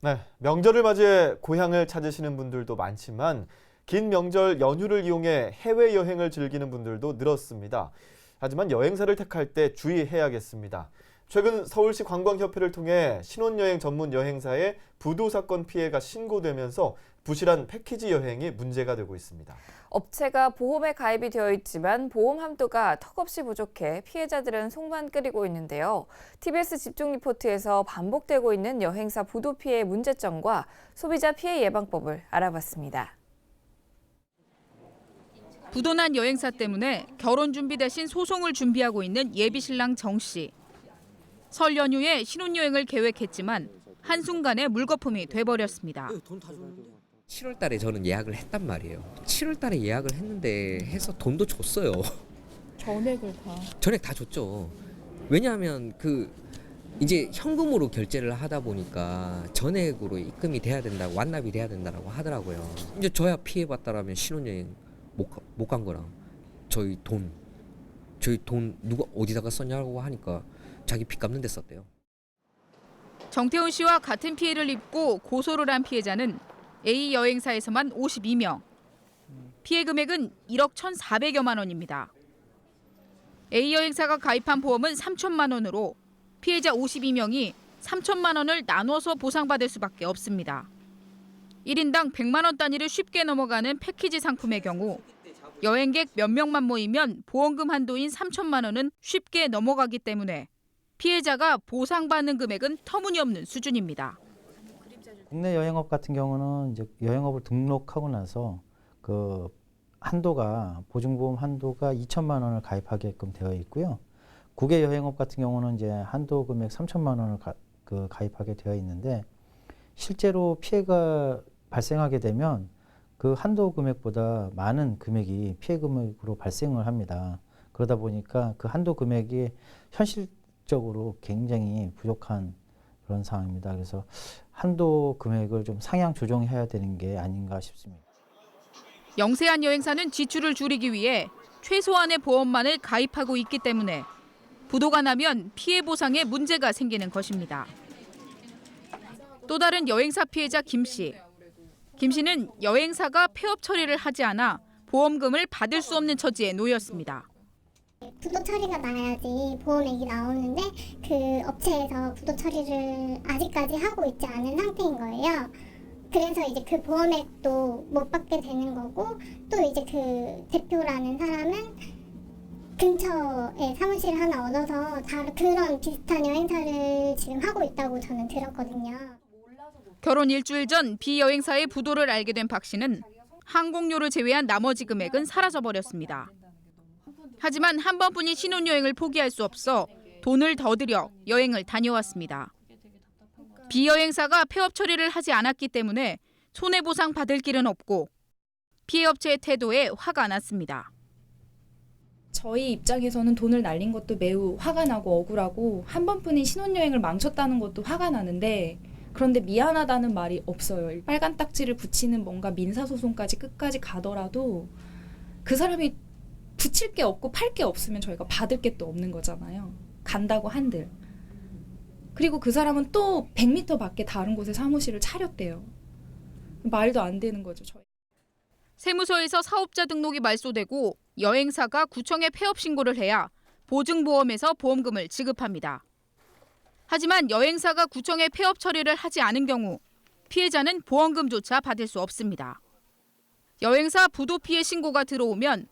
네, 명절을 맞이해 고향을 찾으시는 분들도 많지만 긴 명절 연휴를 이용해 해외여행을 즐기는 분들도 늘었습니다. 하지만 여행사를 택할 때 주의해야겠습니다. 최근 서울시 관광협회를 통해 신혼여행 전문 여행사의 부도 사건 피해가 신고되면서 부실한 패키지 여행이 문제가 되고 있습니다. 업체가 보험에 가입이 되어 있지만 보험 한도가 턱없이 부족해 피해자들은 속만 끓이고 있는데요. TBS 집중 리포트에서 반복되고 있는 여행사 부도 피해의 문제점과 소비자 피해 예방법을 알아봤습니다. 부도난 여행사 때문에 결혼 준비 대신 소송을 준비하고 있는 예비신랑 정 씨. 설 연휴에 신혼여행을 계획했지만 한순간에 물거품이 돼버렸습니다. 7월 달에 저는 예약을 했단 말이에요. 7월 달에 예약을 했는데 해서 돈도 줬어요. 전액 다 줬죠. 왜냐하면 이제 현금으로 결제를 하다 보니까 전액으로 입금이 돼야 된다고, 완납이 돼야 된다고 하더라고요. 이제 저야 피해봤다라면 신혼여행 못 간 거랑 저희 돈 누가 어디다가 썼냐고 하니까 자기 빚 갚는 데 썼대요. 정태훈 씨와 같은 피해를 입고 고소를 한 피해자는 A 여행사에서만 52명. 피해 금액은 1억 1,400여만 원입니다. A 여행사가 가입한 보험은 3천만 원으로 피해자 52명이 3천만 원을 나눠서 보상받을 수밖에 없습니다. 1인당 100만 원 단위를 쉽게 넘어가는 패키지 상품의 경우 여행객 몇 명만 모이면 보험금 한도인 3천만 원은 쉽게 넘어가기 때문에 피해자가 보상받는 금액은 터무니없는 수준입니다. 국내 여행업 같은 경우는 이제 여행업을 등록하고 나서 그 한도가 보증보험 한도가 2천만 원을 가입하게끔 되어 있고요. 국외 여행업 같은 경우는 이제 한도 금액 3천만 원을 가입하게 되어 있는데 실제로 피해가 발생하게 되면 그 한도 금액보다 많은 금액이 피해 금액으로 발생을 합니다. 그러다 보니까 그 한도 금액이 현실적으로 굉장히 부족한 그런 상황입니다. 그래서 한도 금액을 좀 상향 조정해야 되는 게 아닌가 싶습니다. 영세한 여행사는 지출을 줄이기 위해 최소한의 보험만을 가입하고 있기 때문에 부도가 나면 피해 보상에 문제가 생기는 것입니다. 또 다른 여행사 피해자 김 씨. 김 씨는 여행사가 폐업 처리를 하지 않아 보험금을 받을 수 없는 처지에 놓였습니다. 부도 처리가 나야지 보험액이 나오는데 그 업체에서 부도 처리를 아직까지 하고 있지 않은 상태인 거예요. 그래서 이제 그 보험액도 못 받게 되는 거고 또 이제 그 대표라는 사람은 근처에 사무실 하나 얻어서 다 그런 비슷한 여행사를 지금 하고 있다고 저는 들었거든요. 결혼 일주일 전 B 여행사의 부도를 알게 된 박 씨는 항공료를 제외한 나머지 금액은 사라져버렸습니다. 하지만 한 번뿐인 신혼여행을 포기할 수 없어 돈을 더 들여 여행을 다녀왔습니다. B 여행사가 폐업 처리를 하지 않았기 때문에 손해보상 받을 길은 없고 피해 업체의 태도에 화가 났습니다. 저희 입장에서는 돈을 날린 것도 매우 화가 나고 억울하고 한 번뿐인 신혼여행을 망쳤다는 것도 화가 나는데 그런데 미안하다는 말이 없어요. 빨간 딱지를 붙이는 뭔가 민사소송까지 끝까지 가더라도 그 사람이 붙일 게 없고 팔 게 없으면 저희가 받을 게 또 없는 거잖아요. 간다고 한들. 그리고 그 사람은 또 100m 밖에 다른 곳에 사무실을 차렸대요. 말도 안 되는 거죠. 저희. 세무서에서 사업자 등록이 말소되고 여행사가 구청에 폐업 신고를 해야 보증보험에서 보험금을 지급합니다. 하지만 여행사가 구청에 폐업 처리를 하지 않은 경우 피해자는 보험금조차 받을 수 없습니다. 여행사 부도 피해 신고가 들어오면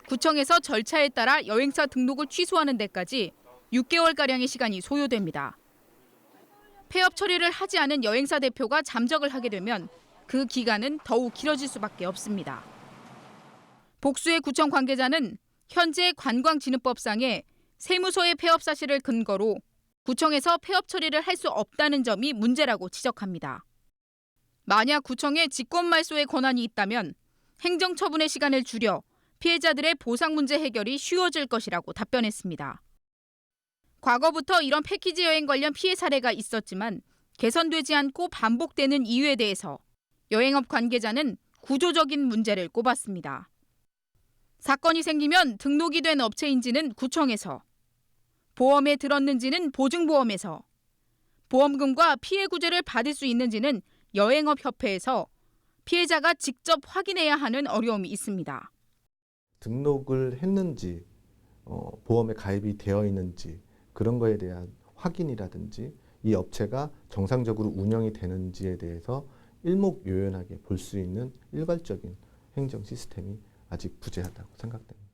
구청에서 절차에 따라 여행사 등록을 취소하는 데까지 6개월가량의 시간이 소요됩니다. 폐업 처리를 하지 않은 여행사 대표가 잠적을 하게 되면 그 기간은 더욱 길어질 수밖에 없습니다. 복수의 구청 관계자는 현재 관광진흥법상의 세무서의 폐업 사실을 근거로 구청에서 폐업 처리를 할 수 없다는 점이 문제라고 지적합니다. 만약 구청에 직권말소의 권한이 있다면 행정처분의 시간을 줄여 피해자들의 보상 문제 해결이 쉬워질 것이라고 답변했습니다. 과거부터 이런 패키지 여행 관련 피해 사례가 있었지만 개선되지 않고 반복되는 이유에 대해서 여행업 관계자는 구조적인 문제를 꼽았습니다. 사건이 생기면 등록이 된 업체인지는 구청에서, 보험에 들었는지는 보증보험에서, 보험금과 피해 구제를 받을 수 있는지는 여행업협회에서 피해자가 직접 확인해야 하는 어려움이 있습니다. 등록을 했는지, 보험에 가입이 되어 있는지 그런 거에 대한 확인이라든지 이 업체가 정상적으로 운영이 되는지에 대해서 일목요연하게 볼 수 있는 일괄적인 행정 시스템이 아직 부재하다고 생각됩니다.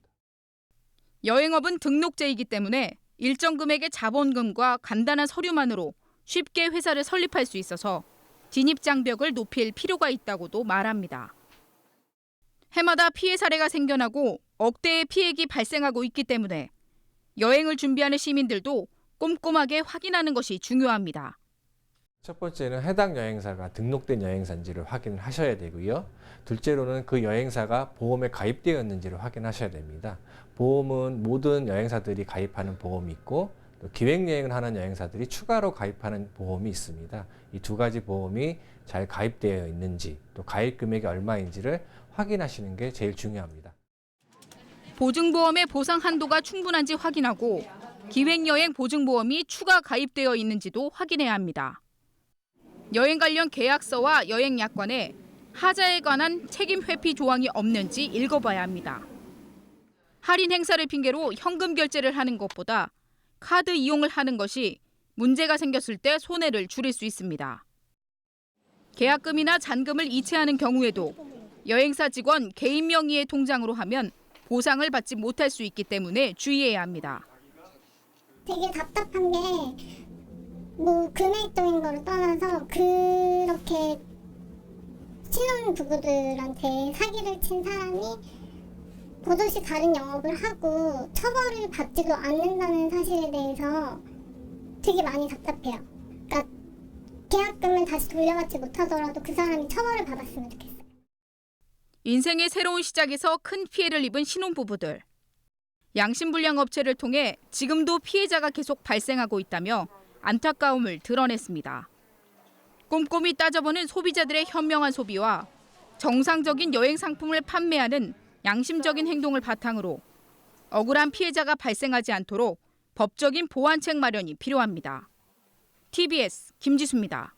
여행업은 등록제이기 때문에 일정 금액의 자본금과 간단한 서류만으로 쉽게 회사를 설립할 수 있어서 진입장벽을 높일 필요가 있다고도 말합니다. 해마다 피해 사례가 생겨나고 억대의 피해액이 발생하고 있기 때문에 여행을 준비하는 시민들도 꼼꼼하게 확인하는 것이 중요합니다. 첫 번째는 해당 여행사가 등록된 여행사인지를 확인을 하셔야 되고요. 둘째로는 그 여행사가 보험에 가입되어 있는지를 확인하셔야 됩니다. 보험은 모든 여행사들이 가입하는 보험이 있고 또 기획여행을 하는 여행사들이 추가로 가입하는 보험이 있습니다. 이 두 가지 보험이 잘 가입되어 있는지 또 가입 금액이 얼마인지를 확인하시는 게 제일 중요합니다. 보증보험의 보상 한도가 충분한지 확인하고 기획여행 보증보험이 추가 가입되어 있는지도 확인해야 합니다. 여행 관련 계약서와 여행 약관에 하자에 관한 책임 회피 조항이 없는지 읽어봐야 합니다. 할인 행사를 핑계로 현금 결제를 하는 것보다 카드 이용을 하는 것이 문제가 생겼을 때 손해를 줄일 수 있습니다. 계약금이나 잔금을 이체하는 경우에도 여행사 직원 개인 명의의 통장으로 하면 보상을 받지 못할 수 있기 때문에 주의해야 합니다. 되게 답답한 게 뭐 금액적인 거를 떠나서 그렇게 신혼부부들한테 사기를 친 사람이 버젓이 다른 영업을 하고 처벌을 받지도 않는다는 사실에 대해서 되게 많이 답답해요. 그러니까 계약금을 다시 돌려받지 못하더라도 그 사람이 처벌을 받았으면 좋겠어요. 인생의 새로운 시작에서 큰 피해를 입은 신혼부부들. 양심불량 업체를 통해 지금도 피해자가 계속 발생하고 있다며 안타까움을 드러냈습니다. 꼼꼼히 따져보는 소비자들의 현명한 소비와 정상적인 여행 상품을 판매하는 양심적인 행동을 바탕으로 억울한 피해자가 발생하지 않도록 법적인 보완책 마련이 필요합니다. TBS 김지수입니다.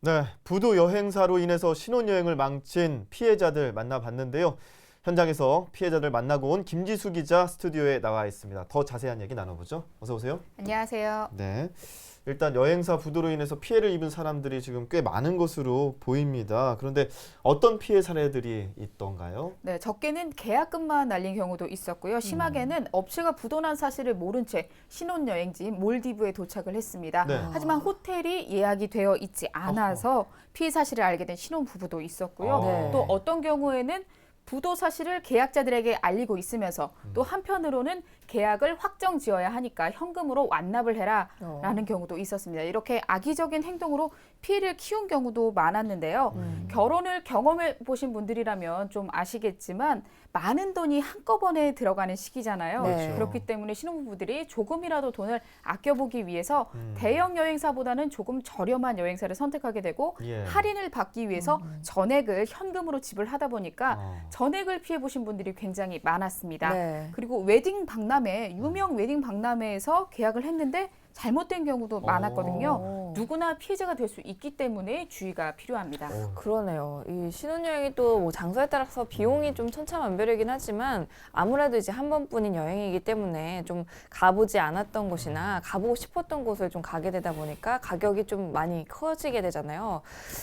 네, 부도 여행사로 인해서 신혼여행을 망친 피해자들 만나봤는데요. 현장에서 피해자들 만나고 온 김지수 기자 스튜디오에 나와 있습니다. 더 자세한 얘기 나눠보죠. 어서 오세요. 안녕하세요. 네, 일단 여행사 부도로 인해서 피해를 입은 사람들이 지금 꽤 많은 것으로 보입니다. 그런데 어떤 피해 사례들이 있던가요? 네, 적게는 계약금만 날린 경우도 있었고요. 심하게는 업체가 부도난 사실을 모른 채 신혼여행지인 몰디브에 도착을 했습니다. 네. 하지만 호텔이 예약이 되어 있지 않아서 피해 사실을 알게 된 신혼부부도 있었고요. 네. 또 어떤 경우에는 부도 사실을 계약자들에게 알리고 있으면서 또 한편으로는 계약을 확정 지어야 하니까 현금으로 완납을 해라라는 경우도 있었습니다. 이렇게 악의적인 행동으로 피해를 키운 경우도 많았는데요. 결혼을 경험해 보신 분들이라면 좀 아시겠지만 많은 돈이 한꺼번에 들어가는 시기잖아요. 네. 그렇기 때문에 신혼부부들이 조금이라도 돈을 아껴보기 위해서 대형 여행사보다는 조금 저렴한 여행사를 선택하게 되고 예. 할인을 받기 위해서 전액을 현금으로 지불하다 보니까 전액을 피해 보신 분들이 굉장히 많았습니다. 네. 그리고 웨딩 박람회, 유명 웨딩 박람회에서 계약을 했는데 잘못된 경우도 많았거든요. 누구나 피해자가 될 수 있기 때문에 주의가 필요합니다. 그러네요. 이 신혼여행이 또 뭐 장소에 따라서 비용이 좀 천차만별이긴 하지만 아무래도 이제 한 번뿐인 여행이기 때문에 좀 가보지 않았던 곳이나 가보고 싶었던 곳을 좀 가게 되다 보니까 가격이 좀 많이 커지게 되잖아요.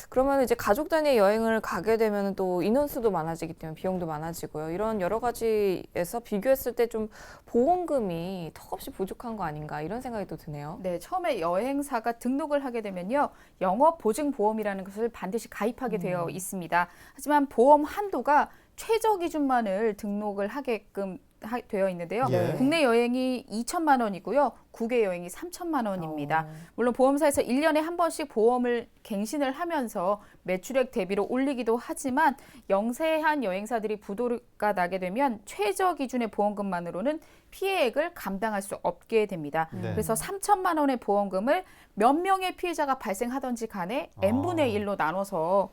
그러면 이제 가족 단위 여행을 가게 되면 또 인원수도 많아지기 때문에 비용도 많아지고요. 이런 여러 가지에서 비교했을 때 좀 보험금이 턱없이 부족한 거 아닌가 이런 생각이 또 드네요. 네, 처음에 여행사가 등록을 하게 되면요. 영업보증보험이라는 것을 반드시 가입하게 되어 있습니다. 하지만 보험 한도가 최저 기준만을 등록을 하게끔 되어 있는데요. 예. 국내 여행이 2천만 원이고요. 국외 여행이 3천만 원입니다. 물론 보험사에서 1년에 한 번씩 보험을 갱신을 하면서 매출액 대비로 올리기도 하지만 영세한 여행사들이 부도가 나게 되면 최저 기준의 보험금만으로는 피해액을 감당할 수 없게 됩니다. 네. 그래서 3천만 원의 보험금을 몇 명의 피해자가 발생하던지 간에 n분의 1로 나눠서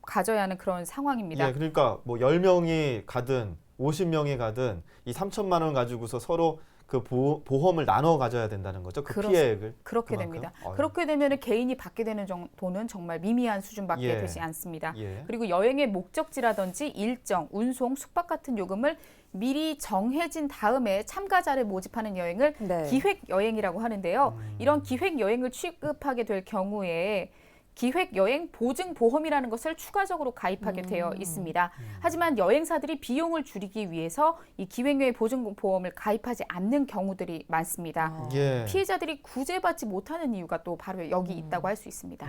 가져야 하는 그런 상황입니다. 예, 그러니까 뭐 10명이 가든 50명이 가든 이 3천만 원 가지고서 서로 그 보험을 나눠 가져야 된다는 거죠. 그 피해액을. 그렇게 그만큼? 됩니다. 어휴. 그렇게 되면 개인이 받게 되는 돈은 정말 미미한 수준밖에 예. 되지 않습니다. 예. 그리고 여행의 목적지라든지 일정, 운송, 숙박 같은 요금을 미리 정해진 다음에 참가자를 모집하는 여행을 네. 기획 여행이라고 하는데요. 이런 기획 여행을 취급하게 될 경우에 기획 여행 보증 보험이라는 것을 추가적으로 가입하게 되어 있습니다. 하지만 여행사들이 비용을 줄이기 위해서 이 기획 여행 보증 보험을 가입하지 않는 경우들이 많습니다. 예. 피해자들이 구제받지 못하는 이유가 또 바로 여기 있다고 할 수 있습니다.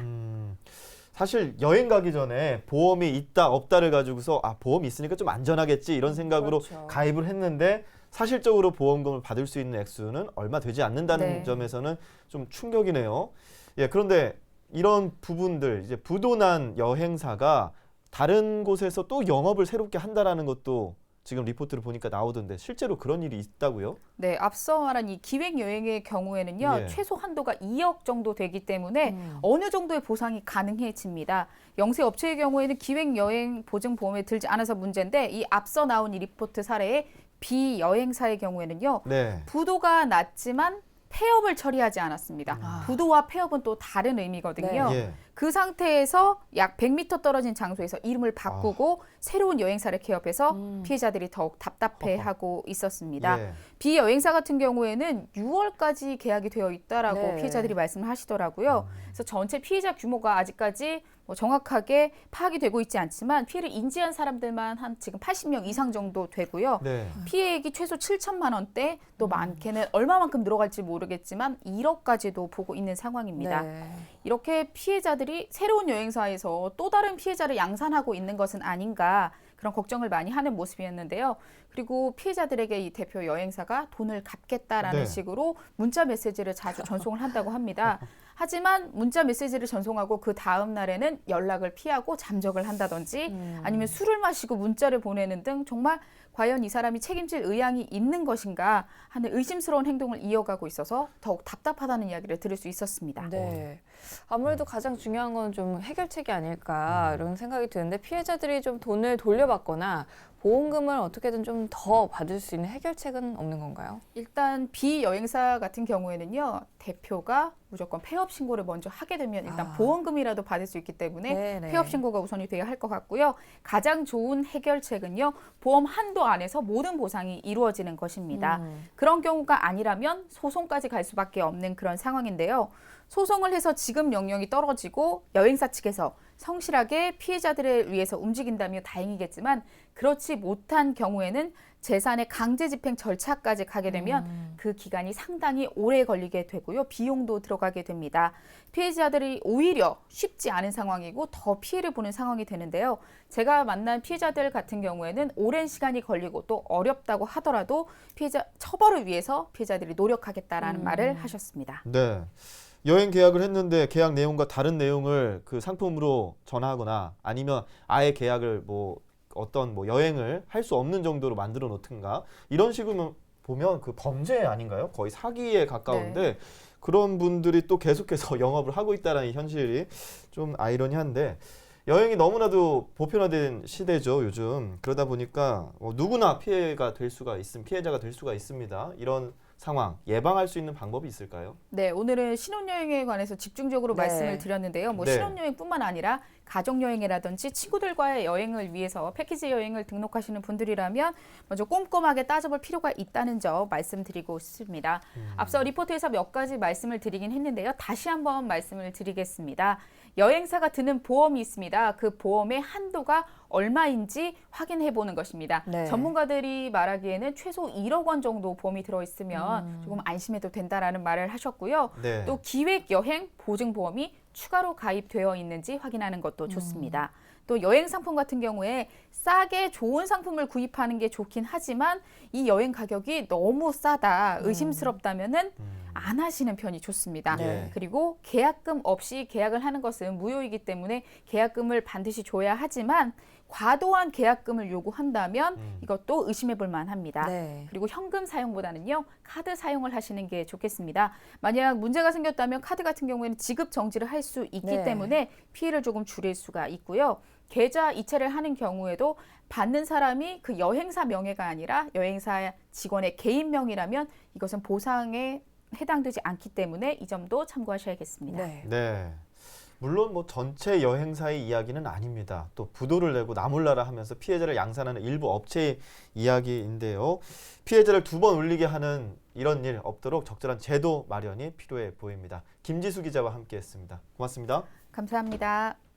사실 여행 가기 전에 보험이 있다 없다를 가지고서 보험이 있으니까 좀 안전하겠지 이런 생각으로 그렇죠. 가입을 했는데 사실적으로 보험금을 받을 수 있는 액수는 얼마 되지 않는다는 네. 점에서는 좀 충격이네요. 예, 그런데 이런 부분들 이제 부도난 여행사가 다른 곳에서 또 영업을 새롭게 한다라는 것도 지금 리포트를 보니까 나오던데 실제로 그런 일이 있다고요? 네, 앞서 말한 이 기획 여행의 경우에는요, 예. 최소 한도가 2억 정도 되기 때문에 어느 정도의 보상이 가능해집니다. 영세 업체의 경우에는 기획 여행 보증 보험에 들지 않아서 문제인데 이 앞서 나온 이 리포트 사례의 비여행사의 경우에는요, 네. 부도가 났지만 폐업을 처리하지 않았습니다. 부도와 폐업은 또 다른 의미거든요. 예. 그 상태에서 약 100m 떨어진 장소에서 이름을 바꾸고 새로운 여행사를 개업해서 피해자들이 더욱 답답해하고 있었습니다. 예. 비여행사 같은 경우에는 6월까지 계약이 되어 있다라고 네. 피해자들이 말씀을 하시더라고요. 그래서 전체 피해자 규모가 아직까지 정확하게 파악이 되고 있지 않지만 피해를 인지한 사람들만 한 지금 80명 이상 정도 되고요. 네. 피해액이 최소 7천만 원대, 또 많게는 얼마만큼 늘어갈지 모르겠지만 1억까지도 보고 있는 상황입니다. 네. 이렇게 피해자들이 새로운 여행사에서 또 다른 피해자를 양산하고 있는 것은 아닌가 그런 걱정을 많이 하는 모습이었는데요. 그리고 피해자들에게 이 대표 여행사가 돈을 갚겠다라는 네. 식으로 문자 메시지를 자주 전송을 한다고 합니다. 하지만 문자 메시지를 전송하고 그 다음 날에는 연락을 피하고 잠적을 한다든지 아니면 술을 마시고 문자를 보내는 등 정말 과연 이 사람이 책임질 의향이 있는 것인가 하는 의심스러운 행동을 이어가고 있어서 더욱 답답하다는 이야기를 들을 수 있었습니다. 네. 아무래도 가장 중요한 건 좀 해결책이 아닐까 이런 생각이 드는데 피해자들이 좀 돈을 돌려받거나 보험금을 어떻게든 좀 더 받을 수 있는 해결책은 없는 건가요? 일단 비여행사 같은 경우에는요, 대표가 무조건 폐업 신고를 먼저 하게 되면 일단 보험금이라도 받을 수 있기 때문에 네네. 폐업 신고가 우선이 돼야 할 것 같고요. 가장 좋은 해결책은요, 보험 한도 안에서 모든 보상이 이루어지는 것입니다. 그런 경우가 아니라면 소송까지 갈 수밖에 없는 그런 상황인데요. 소송을 해서 지급 명령이 떨어지고 여행사 측에서 성실하게 피해자들을 위해서 움직인다면 다행이겠지만 그렇지 못한 경우에는 재산의 강제 집행 절차까지 가게 되면 그 기간이 상당히 오래 걸리게 되고요. 비용도 들어가게 됩니다. 피해자들이 오히려 쉽지 않은 상황이고 더 피해를 보는 상황이 되는데요. 제가 만난 피해자들 같은 경우에는 오랜 시간이 걸리고 또 어렵다고 하더라도 피해자 처벌을 위해서 피해자들이 노력하겠다라는 말을 하셨습니다. 네. 여행 계약을 했는데 계약 내용과 다른 내용을 그 상품으로 전하거나 아니면 아예 계약을 어떤 여행을 할 수 없는 정도로 만들어 놓든가 이런 식으로 보면 그 범죄 아닌가요? 거의 사기에 가까운데 그런 분들이 또 계속해서 영업을 하고 있다는 현실이 좀 아이러니한데 여행이 너무나도 보편화된 시대죠, 요즘. 그러다 보니까 누구나 피해자가 될 수가 있습니다. 이런 상황 예방할 수 있는 방법이 있을까요? 네, 오늘은 신혼여행에 관해서 집중적으로 네. 말씀을 드렸는데요. 네. 신혼여행뿐만 아니라 가족여행이라든지 친구들과의 여행을 위해서 패키지 여행을 등록하시는 분들이라면 먼저 꼼꼼하게 따져볼 필요가 있다는 점 말씀드리고 싶습니다. 앞서 리포트에서 몇 가지 말씀을 드리긴 했는데요. 다시 한번 말씀을 드리겠습니다. 여행사가 드는 보험이 있습니다. 그 보험의 한도가 얼마인지 확인해 보는 것입니다. 네. 전문가들이 말하기에는 최소 1억 원 정도 보험이 들어있으면 조금 안심해도 된다라는 말을 하셨고요. 네. 또 기획여행 보증보험이 추가로 가입되어 있는지 확인하는 것도 좋습니다. 또 여행 상품 같은 경우에 싸게 좋은 상품을 구입하는 게 좋긴 하지만 이 여행 가격이 너무 싸다, 의심스럽다면은 안 하시는 편이 좋습니다. 네. 그리고 계약금 없이 계약을 하는 것은 무효이기 때문에 계약금을 반드시 줘야 하지만 과도한 계약금을 요구한다면 이것도 의심해 볼 만합니다. 네. 그리고 현금 사용보다는요, 카드 사용을 하시는 게 좋겠습니다. 만약 문제가 생겼다면 카드 같은 경우에는 지급 정지를 할 수 있기 네. 때문에 피해를 조금 줄일 수가 있고요. 계좌 이체를 하는 경우에도 받는 사람이 그 여행사 명의가 아니라 여행사 직원의 개인 명의라면 이것은 보상에 해당되지 않기 때문에 이 점도 참고하셔야겠습니다. 네. 네. 물론 뭐 전체 여행사의 이야기는 아닙니다. 또 부도를 내고 나몰라라 하면서 피해자를 양산하는 일부 업체의 이야기인데요. 피해자를 2번 울리게 하는 이런 일 없도록 적절한 제도 마련이 필요해 보입니다. 김지수 기자와 함께했습니다. 고맙습니다. 감사합니다.